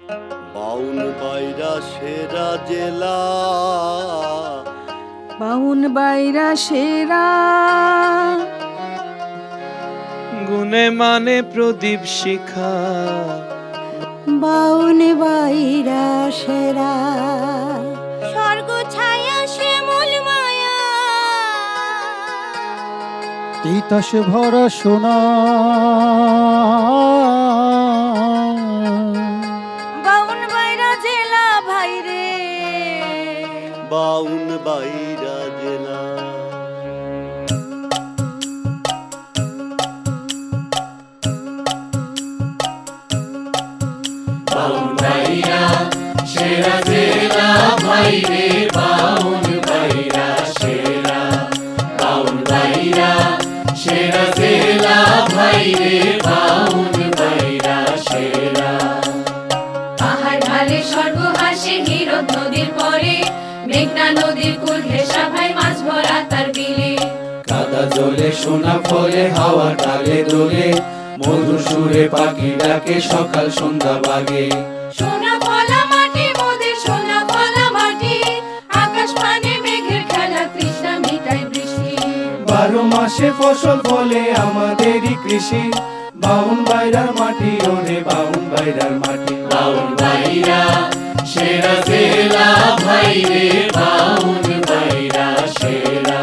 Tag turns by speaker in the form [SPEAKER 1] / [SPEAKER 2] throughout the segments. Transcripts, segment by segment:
[SPEAKER 1] বাউন বাইরা সেরা জেলা,
[SPEAKER 2] বাউন বাইরা সেরা,
[SPEAKER 3] গুণে মানে প্রদীপ শিখা,
[SPEAKER 2] বাউন বাইরা সেরা,
[SPEAKER 4] স্বর্গ ছায়া শ্যামল মায়া,
[SPEAKER 5] তিতাস ভরা সোনা,
[SPEAKER 4] বাউন বাইরা জেলা ভাই রে,
[SPEAKER 1] বাউন বাইরা জেলা।
[SPEAKER 6] বাউন বাইরা সেরা জেলা ভাই রে, বাউন বাইরা সেরা, বাউন বাইরা সেরা জেলা ভাই রে, বাউন বাইরা সেরা। পাহাড় ঢালে স্বর্গ হাসে হিরদ নদীর পরে, মেঘনা নদীর কুল ঘেঁষা ভাই মাছ ভরা তার বিলে। কাদা জলে সোনা ফলে হাওয়া তালে দোলে, মধুর সুরে পাখি ডাকে সকাল সন্ধ্যা বাগে। সোনা ফলা মাটি মোদের সোনা ফলা মাটি, আকাশ পানে মেঘের খেলা তৃষ্ণা মিটায় বৃষ্টি। 12 মাসে ফসল ফলে আমাদেরই কৃষি, বাউন বাইরার মাটি ওরে বাউন বাইরার মাটি। বাউন বাইরা সেরা জেলা ভাই রে, বাউন বাইরা সেরা।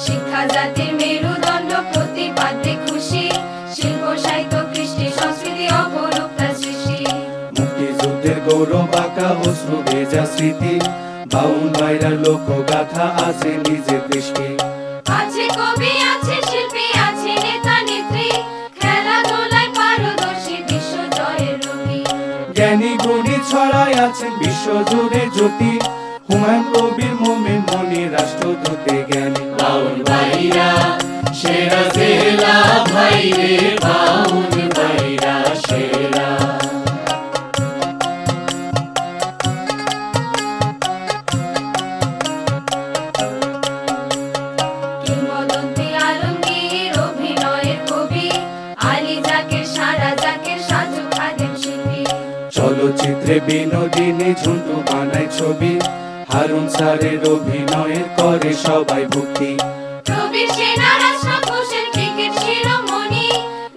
[SPEAKER 6] শিক্ষা জাতির মেরুদণ্ড, প্রতিপাদ্যে খুশি, শিল্প সাহিত্য কৃষ্টি সংস্কৃতি অপরূপ তার সৃষ্টি। মুক্তিযুদ্ধের গৌরব আঁকা অশ্রু ভেজা স্মৃতি, বাউন বাইরার লোকগাথা আছে নিজের দৃষ্টি। আছে কবি আছে শিল্পী আছে নেতা নেত্রী, খেলাধুলায় পারদর্শী বিশ্ব জয়ের রবি। জ্ঞানী গুণী ছড়ায় আছেন বিশ্ব জুড়ে জ্যোতি, হুমায়ুন কবির মোমেন মনি রাষ্ট্রদূতে জ্ঞানী। বাউন বাইরা সেরা জেলা ভাই রে, বাউন বাইরা সেরা। কিংবদন্তি আলমগীর অভিনয়ের কবি, আলী জাকের সারা জাকের সাজু খাদেম শিল্পী। চলচ্চিত্রে বিনোদিনী ঝুন্টু বানায় ছবি, হারুন স্যারের অভিনয়ের করে সবাই ভক্তি। প্রবীর সেনা রাষ্ট্র ঘোষের ক্রিকেট শিরোমণি,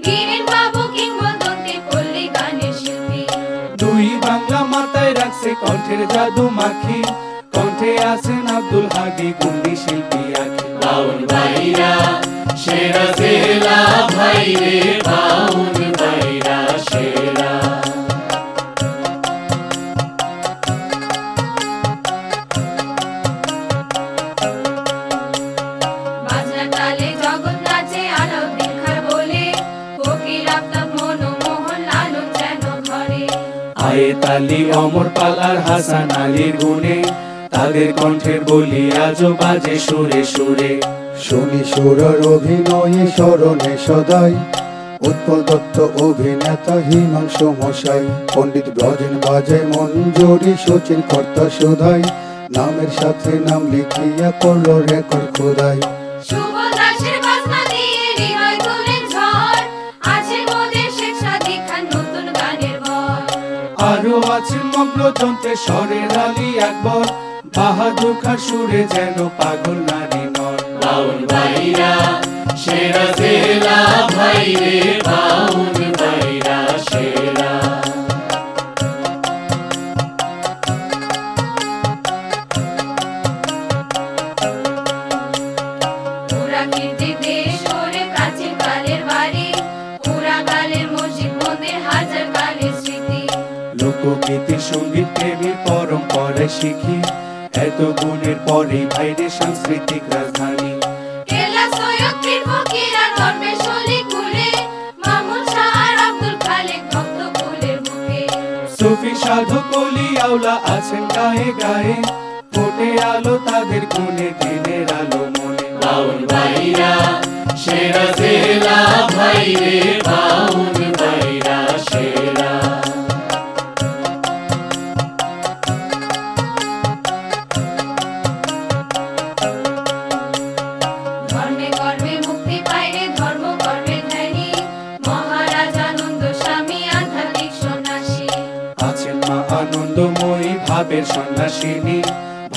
[SPEAKER 6] গিরিন বাবু কিংবদন্তি পল্লী গানের শিল্পী। দুই বাংলা মাথায় রাখছে কণ্ঠের জাদু মাখি, কণ্ঠে আছেন আব্দুল হাদি গুণী শিল্পী আখি। বাউন বাইরা সেরা জেলা ভাই রে, বাউন বাইরা সেরা। বাজনা তালে জগৎ নাচে আলাউদ্দিন খাঁ বলে, ফকির আফতাব মনমোহন লালন যেন ঘরে। আয়ে তালি অমর পালার হাসান আলীর গুণে, তাদের কণ্ঠের বলি আজও বাজে সুরে সুরে।
[SPEAKER 5] শনি সুরর অভিনয়ে স্মরণে সদাই, উৎপল দত্ত অভিনেতা হিমাংশু মশাই, পণ্ডিত ব্রজেন বাজে মঞ্জুরি, সচিন কর্তা সুধাই, নামের সাথে নাম লিখিয়া করল রেকর্ড খোদাই।
[SPEAKER 6] শুভ দাসের বাজনা দিয়ে হৃদয় তোলেন ঝড়, আছে মোদের শেখ সাদিক খান নতুন গানের বর। আরো আছেন মগ্ন যন্ত্রে স্বরের আলী আকবর, বাহাদুর খান সুরে যেন পাগল নারী নর। বাউন বাইরা সেরা জেলা ভাই রে, বাউন বাইরা সেরা। পুরা কীর্তি দেশ ওরে প্রাচীন কালের বাড়ি, পুরা কালের মসজিদ মন্দির হাজার কালের স্মৃতি। লোকগীতি সঙ্গীত প্রেমী পরম্পরায় শিখি, এত গুণের পরে ভাইরে সাংস্কৃতিক রাজধানী। কেলা সৈয়দ পীর ফকির আর দরবেশ অলি কুলে, মামুন শাহ আর আব্দুল খালেক ভক্ত কুলের বুকে। সুফি সাধু কলি আওলা আছেন গায়ে গায়ে, ফোটে আলো তাদের গুণে দিনের আলো মনে। বাউন বাইরা সেরা জেলা ভাই রে, বাউন বাইরা সেরা। আনন্দময়ী ভাবের সন্ন্যাসিনী,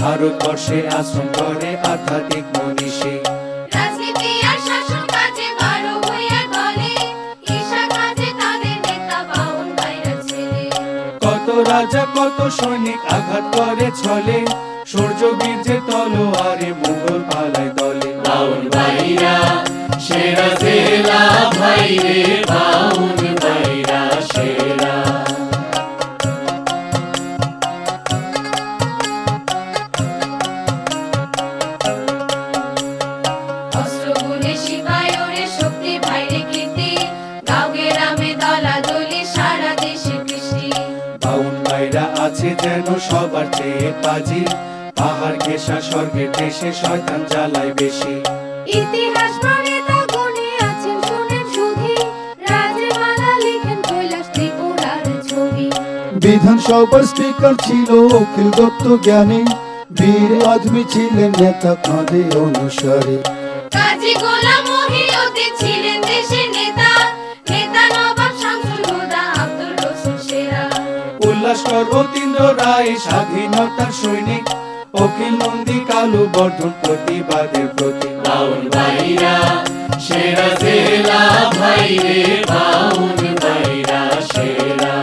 [SPEAKER 6] ভারতবর্ষে আশ্রম করে আধ্যাত্মিক মনীষী।
[SPEAKER 4] রাজনীতি আর শাসন কাজে বড় ভূঁইয়ার দলে, ঈশা কাজে তাদের নেতা বাউন ভাইরা ছেলে।
[SPEAKER 6] কত রাজা কত সৈনিক আঘাত করে ছলে, সূর্য বীর্যে তলোয়ারে মুঘল পালায় দলে। বাউন ভাইরা সেরা জেলা ভাইরে, বাউন ভাইরা সেরা।
[SPEAKER 4] অস্ত্রগুনে সিপাইরে শক্তি ভাইরে কীর্তি, গাঁও গ্রামে দলাদলি সারা দেশে কৃষ্টি।
[SPEAKER 6] বাউন ভাইরা আছে যেন সবার চেয়ে পাজি, পাহাড় ঘেঁষা স্বর্গের দেশে শয়তান জ্বালায় বেশি।
[SPEAKER 4] ইতিহাস প্রণেতা গুণে আছেন শুনেন সুধী, রাজমালা লিখেন কৈলাস ত্রিপুরার ছবি।
[SPEAKER 5] বিধানসভার স্পিকার ছিল অখিল দত্ত জ্ঞানী, বীর আদমি ছিলেন নেতা কাঁধে অনুসারী।
[SPEAKER 4] কাজী গোলাম মহিউদ্দিন ছিলেন দেশের নেতা, নেতা নবাব শামসুল হুদা আব্দুল রসুল সেরা।
[SPEAKER 6] উল্লাসকর অতীন্দ্র রায় স্বাধীনতার সৈনিক, অখিল নন্দী কালু বর্ধন প্রতিবাদের প্রতীক। বাউন ভাইরা সেরা জেলা ভাইরে, বাউন ভাইরা সেরা।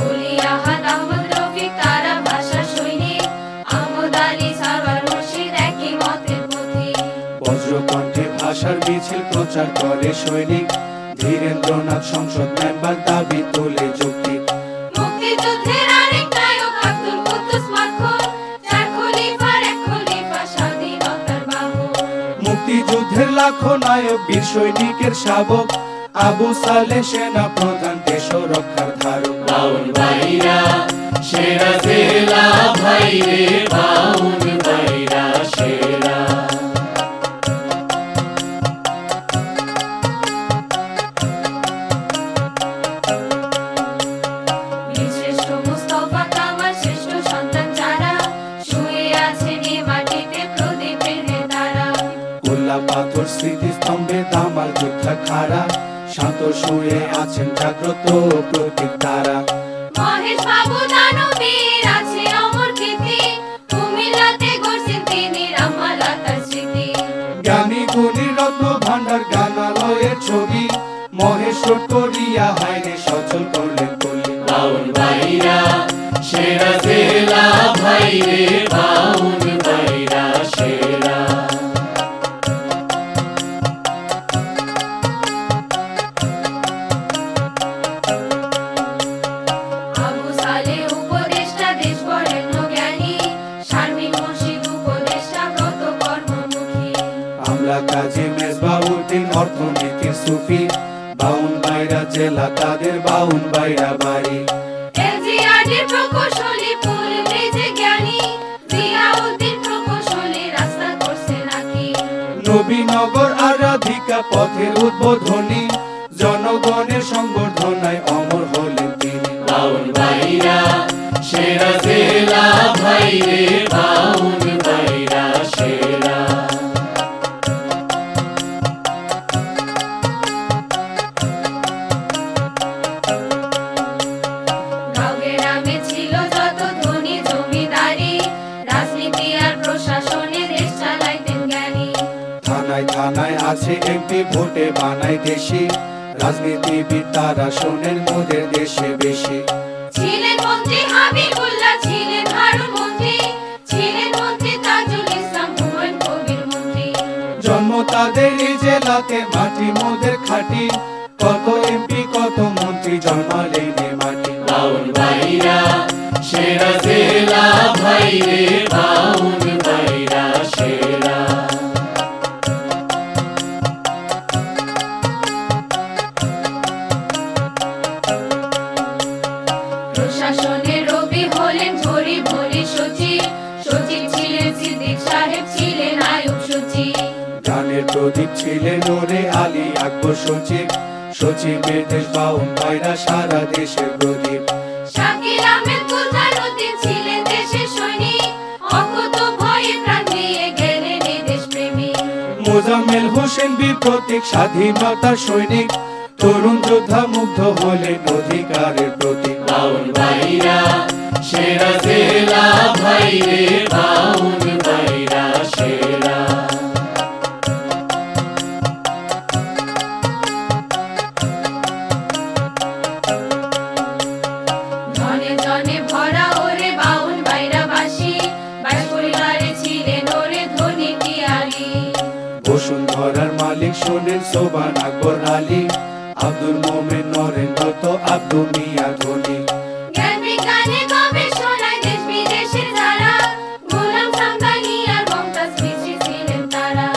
[SPEAKER 4] ওলি আহাদ আহমদ রফিক তারা ভাষা সৈনিক, আহমদ আলী সারওয়ার মুর্শিদ একই মতের পথিক।
[SPEAKER 6] বজ্রকণ্ঠে ভাষার মিছিল প্রচার করে সৈনিক, ধীরেন্দ্রনাথ সংসদ মেম্বার দাবি তোলে যুক্তি।
[SPEAKER 4] মুক্তিযুদ্ধের আরেক নায়ক আব্দুল কুদ্দুস মাখন, চার খলিফার এক খলিফা স্বাধীনতার বাহক।
[SPEAKER 6] মুক্তিযুদ্ধের লাখো নায়ক বীর সৈনিকের শাবক, আবু সালে সেনা প্রধান দেশ রক্ষার ধারক। বাউন ভাইরা সেরা জেলা ভাইরে, বাউন ভাইরা সেরা।
[SPEAKER 4] বীরশ্রেষ্ঠ মুস্তাফা কামাল শ্রেষ্ঠ সন্তান যারা, শুয়ে আছেন এ মাটিতে প্রদীপের নেতারা।
[SPEAKER 6] গোল্লা পাথর স্মৃতিস্তম্ভে দামাল যোদ্ধা খাড়া, শান্ত শুয়ে আছেন জাগ্রত প্রতীক তারা।
[SPEAKER 4] মহেশ বাবু দানবীর আছে অমর কীর্তি, কুমিল্লাতে গড়ছেন তিনি রামালা তার স্মৃতি।
[SPEAKER 6] জ্ঞানী গুণী রত্ন ভান্ডার গানালয়ের ছবি, মহেশ রোড করিয়া হাইরে সচল করলেন পল্লী। বাউন ভাইরা সেরা জেলা ভাইরে, বাউন ভাইরা সেরা।
[SPEAKER 4] আবু সালে উপদেষ্টা দেশ বরেণ্য জ্ঞানী, শারমিন মুর্শিদ উপদেষ্টা ব্রত কর্মমুখী।
[SPEAKER 6] আমলা কাজী মেজবাউদ্দিন অর্থনীতির সুফি, বাউন ভাইরা জেলা তাদের বাউন ভাইরা বাড়ি।
[SPEAKER 4] এলজিআরডির প্রকৌশলী পুল ব্রিজে জ্ঞানী, জিয়াউদ্দিন প্রকৌশলী রাস্তা করছে নাকি।
[SPEAKER 6] নবীনগর আরাধিকা পথের উদ্বোধনী, জনগণের সংবর্ধনায় অমর হলেন তিনি। বাউন ভাইরা সেরা জেলা ভাইরে, বাউন ভাইরা সেরা।
[SPEAKER 4] গাঁও গ্রামে ছিল যত ধনী জমিদারি, রাজনীতি আর প্রশাসনে দেশ চালাইতেন জ্ঞানী।
[SPEAKER 6] থানায় থানায় আছে এমপি, ভোটে বানায় দেশি, রাজনীতিবিদ তারা শোনেন মোদের দেশে বেশি।
[SPEAKER 4] ছিলেন মন্ত্রী হাবিবুল্লাহ, ছিলেন হারুন মন্ত্রী, ছিলেন মন্ত্রী তাজুল ইসলাম, হুমায়ুন কবির মন্ত্রী।
[SPEAKER 6] জন্ম তাদের এই জেলাতে, মাটি মোদের খাঁটি, কত এমপি কত মন্ত্রী জন্মালেন এ মাটি। বাউন ভাইরা সেরা জেলা ভাইরে, বাউন ভাইরা সেরা।
[SPEAKER 4] প্রশাসনের রবি হলেন ঝরি ভরি সচিব, সচিব ছিলেন সিদ্দিক সাহেব, ছিলেন আয়ুব সচিব।
[SPEAKER 6] গানের প্রদীপ ছিলেন ওরে আলী আকবর সচিব, সচিবের দেশ বাউন ভাইরা সারা দেশের প্রদীপ।
[SPEAKER 4] শাকিল আহমেদ গুলজারউদ্দিন ছিলেন দেশের সৈনিক, অকুত ভয়ে প্রাণ দিয়ে গেলেন এ দেশ প্রেমিক।
[SPEAKER 7] মোজাম্মেল হোসেন বীর প্রতীক স্বাধীনতার সৈনিক তরুণ যোদ্ধা মুগ্ধ হলেন অধিকারের প্রতীক
[SPEAKER 6] বাউন ভাইরা সেরা জেলা ভাইরে বাউন ভাইরা সেরা
[SPEAKER 4] জনে জনে ভরা ওরে বাউন বাইরা বাসি বাইশ পরিবারে ছিলেন ওরে ধনী টিয়ারি
[SPEAKER 7] বসুন্ধরার মালিক শোনেন সোবান আকবর আলী আব্দুল মোমেন নরেন্দ্র তো আব্দুল মিয়া ধনী
[SPEAKER 4] জ্ঞান বিজ্ঞানে গবেষণায় দেশ বিদেশের যারা গোলাম সামদানি আর মমতাজ মিষ্টি ছিলেন তারা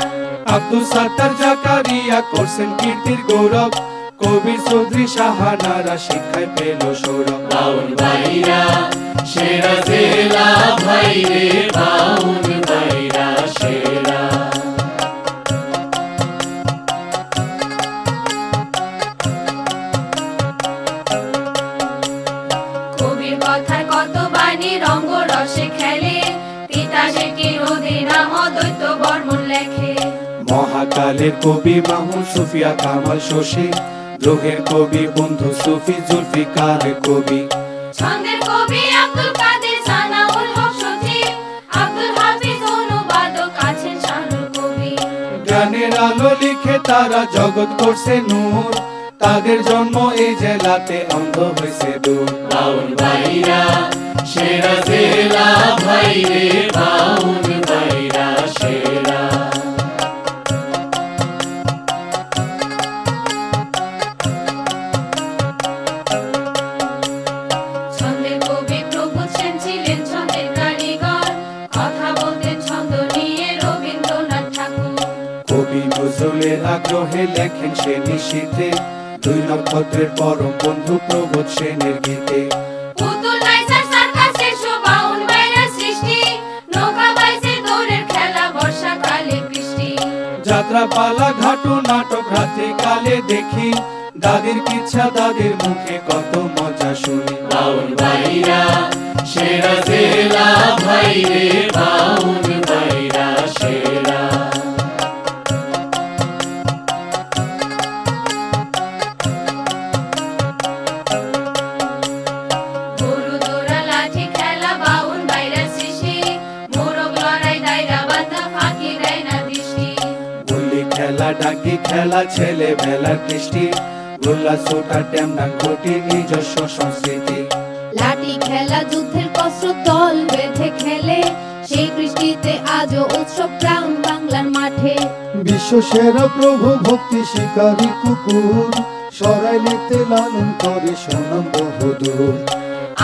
[SPEAKER 7] আব্দুল সাত্তার জাকারিয়া করছেন কীর্তির গৌরব কবির চৌধুরী শাহানারা শিক্ষায় পেল সৌরভ
[SPEAKER 6] বাউন ভাইরা সেরা জেলা ভাইরে বাউন ভাইরা সেরা
[SPEAKER 4] কবির কথার কত বাণী রঙ্গ রসে খেলে তিতাসে কি নদী নাম অদ্বৈত বর্মন লেখে
[SPEAKER 7] মহাকালের কবি মাহমুদ সুফিয়া কামাল শশী দ্রোহের কবি বন্ধু সুফি জুলফিকার কবি
[SPEAKER 4] ছন্দের কবি আব্দুল কাদের সানাউল হক সচিব আব্দুল হাফিজ অনুবাদক আছেন শানুল কবি
[SPEAKER 7] জ্ঞানের আলো লিখে তারা জগৎ করছে নূর তাদের জন্ম এই জেলাতে অন্ধ হয়েছে দূর
[SPEAKER 6] বাউন ভাইরা সেরা জেলা ভাইরে বাউন ভাইরা সেরা
[SPEAKER 4] ছন্দের কবি প্রবোধ সেন ছিলেন ছন্দের কারিগর কথা বলতেন ছন্দ নিয়ে রবীন্দ্রনাথ ঠাকুর
[SPEAKER 7] কবি নজরুলের আগ্রহে লেখেন সে নিশীথে দুই নক্ষত্রের পরম বন্ধু প্রবোধ সেনের গীতে
[SPEAKER 4] পুতুল নাইসার সার্কাসের শো বাউন বাইরার সৃষ্টি নৌকা বাইসের দৌড়ের খেলা বর্ষাকালে বৃষ্টি
[SPEAKER 7] যাত্রা পালা ঘাটু নাটক রাত্রি কালে দেখি দাদির কিচ্ছা দাদির মুখে কত মজা শুনি
[SPEAKER 6] বাউন ভাইরা সেরা জেলা ভাইরে বাউন ভাইরা সেরা
[SPEAKER 4] গরু দৌড়া লাঠি খেলা বাউন বাইরার সৃষ্টি মোরগ লড়াই দায়রা বাঁধা ফাঁকি দেয় না দৃষ্টি
[SPEAKER 7] গুলি খেলা ডাকি খেলা ছেলে বেলার কৃষ্টি গোল্লা ছোটা ট্যামনা ঘটি নিজস্ব সংস্কৃতি
[SPEAKER 8] লাঠি খেলা যুদ্ধের কসরত দল বেঁধে খেলে সেই কৃষ্টিতে আজও উৎসব গ্রাম বাংলার মাঠে
[SPEAKER 5] বিশ্ব সেরা প্রভু ভক্তি শিকারী কুকুর সরাইলেতে লালন করে সোনাম বহুদূর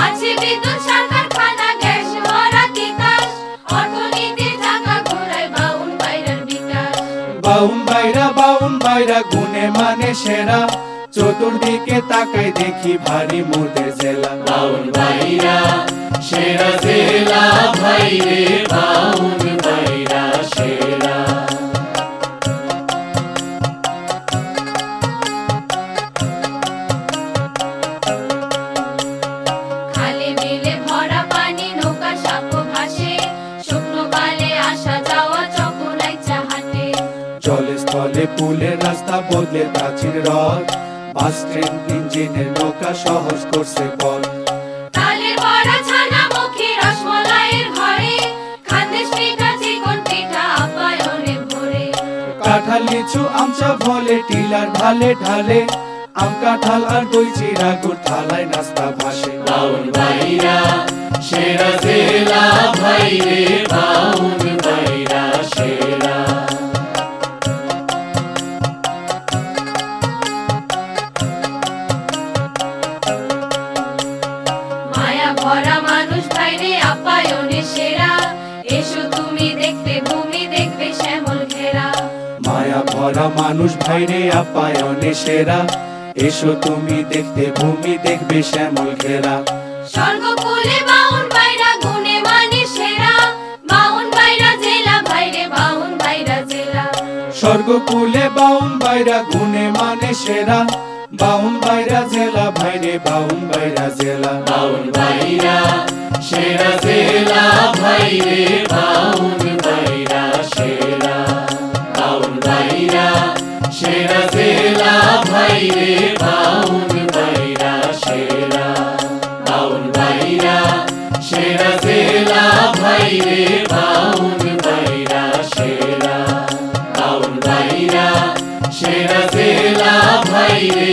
[SPEAKER 4] আছে বিদ্যুৎ সার কারখানা গ্যাস ভরা তিতাস অর্থনীতির টাকা ঘোরায় বাউন বাইরার বিকাশ
[SPEAKER 7] বাউন বাইরা গুনে মানে সেরা চতুর্দিকে তাকাই দেখি ভারী মোদের জেলা
[SPEAKER 6] বাউন ভাইরা সেরা জেলা ভাইরে বাউন ভাইরা সেরা
[SPEAKER 4] খালে বিলে ভরা পানি নৌকা সাঁকো ভাসে শুকনো কালে আসা যাওয়া চকনাই চাহাটে
[SPEAKER 7] জলে স্থলে পুলের রাস্তা বদলে প্রাচীন রথ বাস ট্রেন ইঞ্জিনের নৌকা সহজ করছে পথ
[SPEAKER 4] তালের বড়া ছানা মুখী রসমলাইয়ের ঘরে খান্দেশ পিঠা চিকন পিঠা আপ্যায়নে ভরে
[SPEAKER 7] কাঁঠাল লিচু আমচা ফলে টিলার ঢালে ঢালে আম কাঁঠাল আর দই চিরা গুড় থালায় নাস্তা ভাসে
[SPEAKER 6] বাউন ভাইরা সেরা জেলা ভাইরে বাউন ভাইরা সেরা
[SPEAKER 4] মায়া ভরা মানুষ ভাইরে আপ্যায়নে সেরা এসো তুমি দেখতে ভূমি দেখবে শ্যামল ঘেরা
[SPEAKER 7] মায়া ভরা মানুষ ভাইরে আপ্যায়নে সেরা এসো তুমি দেখতে ভূমি দেখবে শ্যামল ঘেরা
[SPEAKER 4] স্বর্গকুলে বাউন বাইরা গুণে মানে সেরা বাউন বাইরা জেলা ভাইরে বাউন বাইরা জেলা
[SPEAKER 7] স্বর্গকুলে বাউন বাইরা গুনে মানে সেরা বাউন বাইরা জেলা ভাইরে বাউন বাইরা জেলা
[SPEAKER 6] বাউন ভাইরা সেরা জেলা ভাইরে বাউন ভাইরা সেরা বাউন বাউল ভাইরা সেরা জেলা ভাইরে বাউল ভাইরা সেরা বাউল ভাইরা সেরা জেলা ভাইরে বাউল ভাইরা সেরা বাউল ভাইরা সেরা জেলা ভাইরে